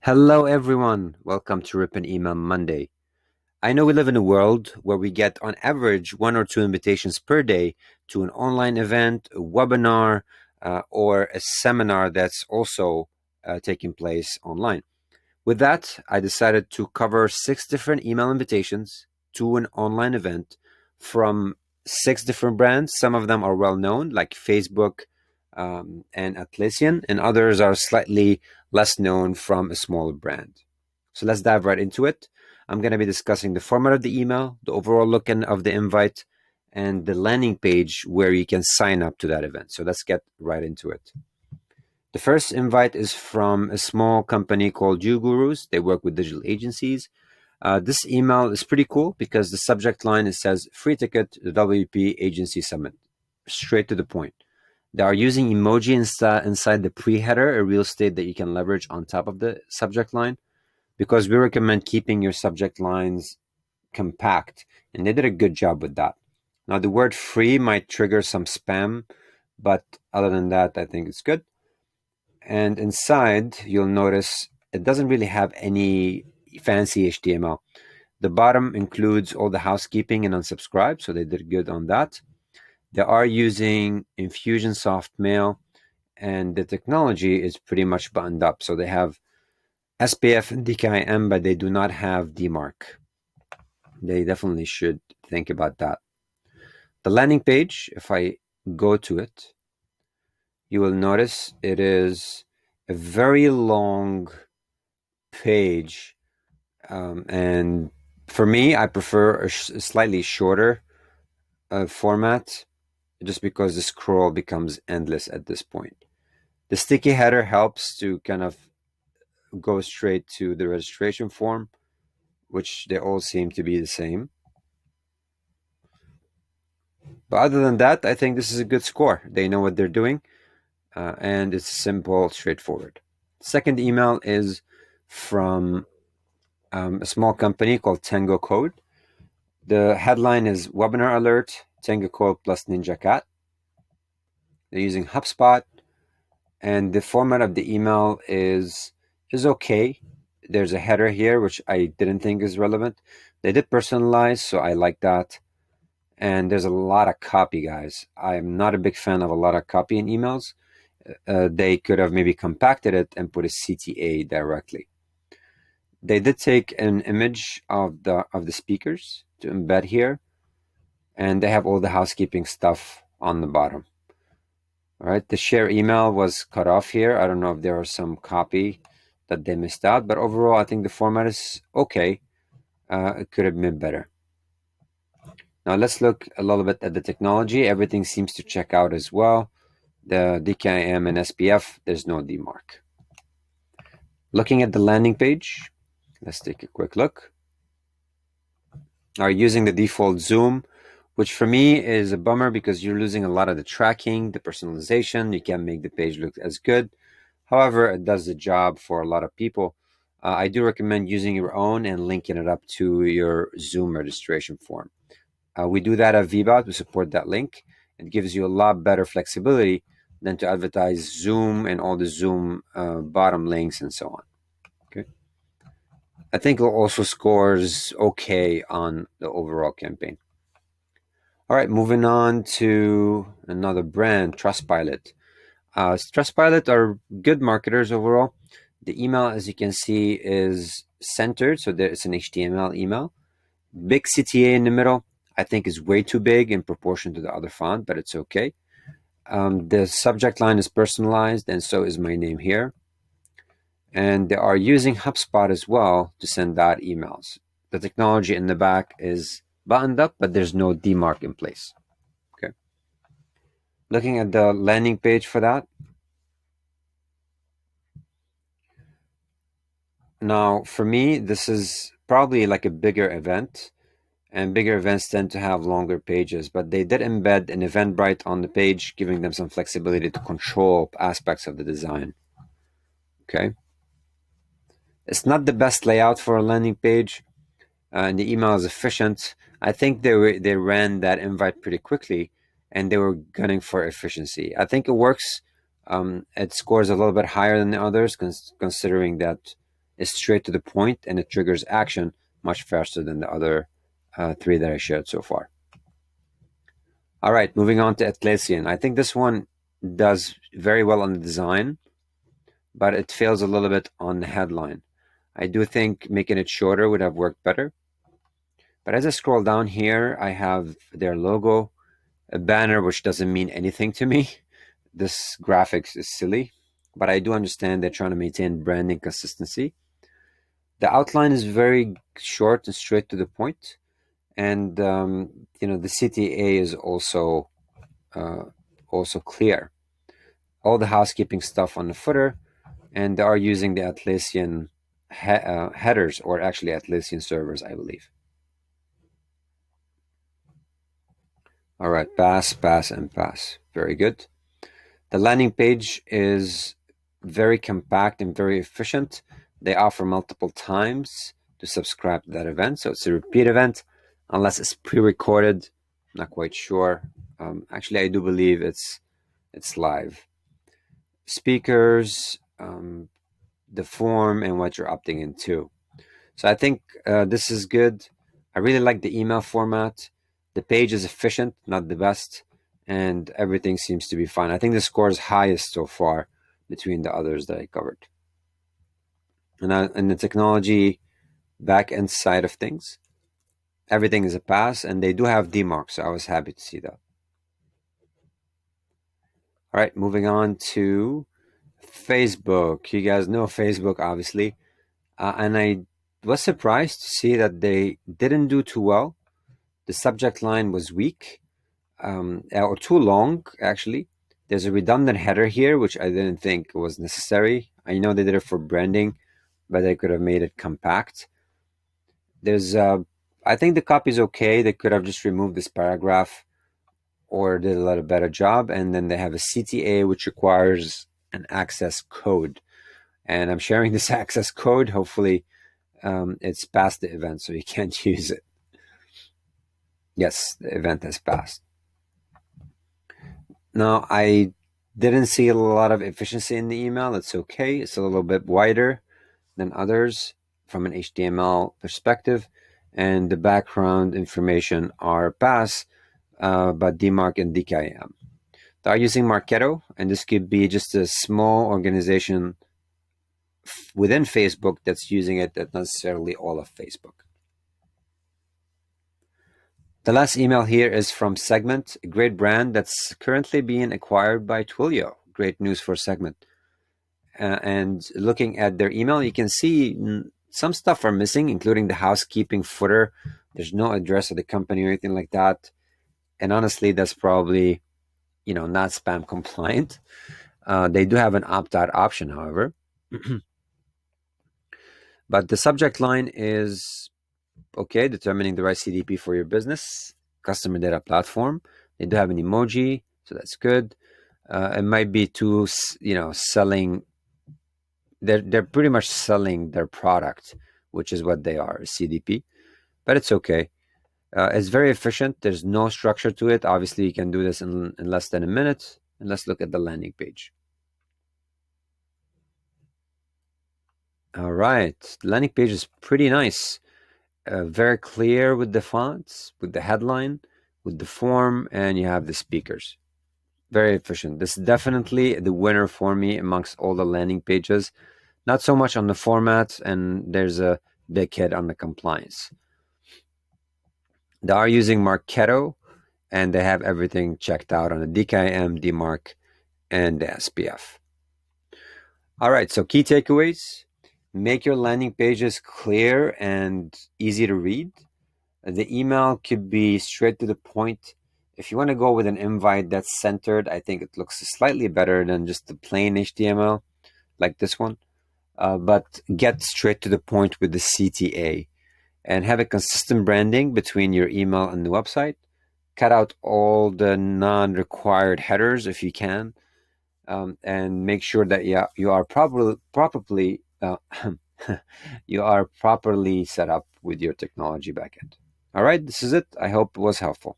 Hello, everyone. Welcome to Rip and Email Monday. I know we live in a world where we get, on average, one or two invitations per day to an online event, a webinar, or a seminar that's also taking place online. With that, I decided to cover 6 different email invitations to an online event from 6 different brands. Some of them are well known, like Facebook and Athletician, and others are slightly less known from a smaller brand. So let's dive right into it. I'm going to be discussing the format of the email, the overall look of the invite, and the landing page where you can sign up to that event. So let's get right into it. The first invite is from a small company called YouGurus. They work with digital agencies. This email is pretty cool because the subject line, it says free ticket to the WP Agency Summit. Straight to the point. They are using emoji inside the pre-header, a real estate that you can leverage on top of the subject line, because we recommend keeping your subject lines compact, and they did a good job with that. Now, the word free might trigger some spam, but other than that, I think it's good. And inside, you'll notice it doesn't really have any fancy HTML. The bottom includes all the housekeeping and unsubscribe, so they did good on that. They are using Infusionsoft Mail, and the technology is pretty much buttoned up. So they have SPF and DKIM, but they do not have DMARC. They definitely should think about that. The landing page, if I go to it, you will notice it is a very long page. And for me, I prefer a slightly shorter format just because the scroll becomes endless at this point. The sticky header helps to kind of go straight to the registration form, which they all seem to be the same. But other than that, I think this is a good score. They know what they're doing, and it's simple, straightforward. Second email is from a small company called Tango Code. The headline is Webinar Alert, Tango Code plus Ninja Cat. They're using HubSpot, and the format of the email is okay. There's a header here, which I didn't think is relevant. They did personalize, so I like that. And there's a lot of copy, guys. I'm not a big fan of a lot of copy in emails. They could have maybe compacted it and put a CTA directly. They did take an image of the speakers to embed here, and they have all the housekeeping stuff on the bottom. All right, the share email was cut off here. I don't know if there was some copy that they missed out, but overall, I think the format is okay. It could have been better. Now let's look a little bit at the technology. Everything seems to check out as well. The DKIM and SPF, there's no DMARC. Looking at the landing page, let's take a quick look. Are using the default zoom, which for me is a bummer because you're losing a lot of the tracking, the personalization. You can't make the page look as good. However, it does the job for a lot of people. I do recommend using your own and linking it up to your Zoom registration form. We do that at VBOUT. We support that link. It gives you a lot better flexibility than to advertise Zoom and all the Zoom bottom links and so on. Okay. I think it also scores okay on the overall campaign. All right, moving on to another brand, Trustpilot. Trustpilot are good marketers overall. The email, as you can see, is centered, so it's an HTML email. Big CTA in the middle, I think is way too big in proportion to the other font, but it's okay. The subject line is personalized, and so is my name here. And they are using HubSpot as well to send out emails. The technology in the back is buttoned up, but there's no DMARC in place. Okay. Looking at the landing page for that. Now, for me, this is probably like a bigger event, and bigger events tend to have longer pages, but they did embed an Eventbrite on the page, giving them some flexibility to control aspects of the design. Okay. It's not the best layout for a landing page, and the email is efficient. I think they ran that invite pretty quickly, and they were gunning for efficiency. I think it works. It scores a little bit higher than the others, considering that is straight to the point, and it triggers action much faster than the other three that I shared so far. All right, moving on to Athletician. I think this one does very well on the design, but it fails a little bit on the headline. I do think making it shorter would have worked better. But as I scroll down here, I have their logo, a banner which doesn't mean anything to me. This graphics is silly, but I do understand they're trying to maintain branding consistency. The outline is very short and straight to the point, and the CTA is also clear. All the housekeeping stuff on the footer, and they are using the Athletician headers, or actually Athletician servers, I believe. All right, pass, and pass. Very good. The landing page is very compact and very efficient. They offer multiple times to subscribe to that event. So it's a repeat event, unless it's pre-recorded. Not quite sure. Actually, I do believe it's live. Speakers, the form, and what you're opting into. So I think this is good. I really like the email format. The page is efficient, not the best, and everything seems to be fine. I think the score is highest so far between the others that I covered. And the technology back-end side of things, everything is a pass, and they do have DMARC, so I was happy to see that. All right, moving on to Facebook. You guys know Facebook, obviously, and I was surprised to see that they didn't do too well. The subject line was weak, or too long, actually. There's a redundant header here, which I didn't think was necessary. I know they did it for branding, but they could have made it compact. There's, I think the copy is okay. They could have just removed this paragraph or did a little better job. And then they have a CTA, which requires an access code. And I'm sharing this access code. Hopefully, it's past the event, so you can't use it. Yes, the event has passed. Now, I didn't see a lot of efficiency in the email. It's okay. It's a little bit wider than others from an HTML perspective, and the background information are pass, but DMARC and DKIM. They are using Marketo, and this could be just a small organization within Facebook that's using it, not necessarily all of Facebook. The last email here is from Segment, a great brand that's currently being acquired by Twilio. Great news for Segment. And looking at their email, you can see some stuff are missing, including the housekeeping footer. There's no address of the company or anything like that. And honestly, that's probably, not spam compliant. They do have an opt-out option, however. But the subject line is, okay, determining the right CDP for your business, customer data platform. They do have an emoji, so that's good. It might be too, selling. They're pretty much selling their product, which is what they are, a CDP. But it's okay. It's very efficient. There's no structure to it. Obviously, you can do this in less than a minute. And let's look at the landing page. All right, the landing page is pretty nice. Very clear with the fonts, with the headline, with the form, and you have the speakers. Very efficient. This is definitely the winner for me amongst all the landing pages. Not so much on the format, and there's a big hit on the compliance. They are using Marketo, and they have everything checked out on the DKIM, DMARC, and the SPF. All right, so key takeaways. Make your landing pages clear and easy to read. The email could be straight to the point. If you want to go with an invite that's centered, I think it looks slightly better than just the plain HTML like this one. But get straight to the point with the CTA and have a consistent branding between your email and the website. Cut out all the non-required headers if you can, and make sure that you are properly you are properly set up with your technology backend. All right, this is it. I hope it was helpful.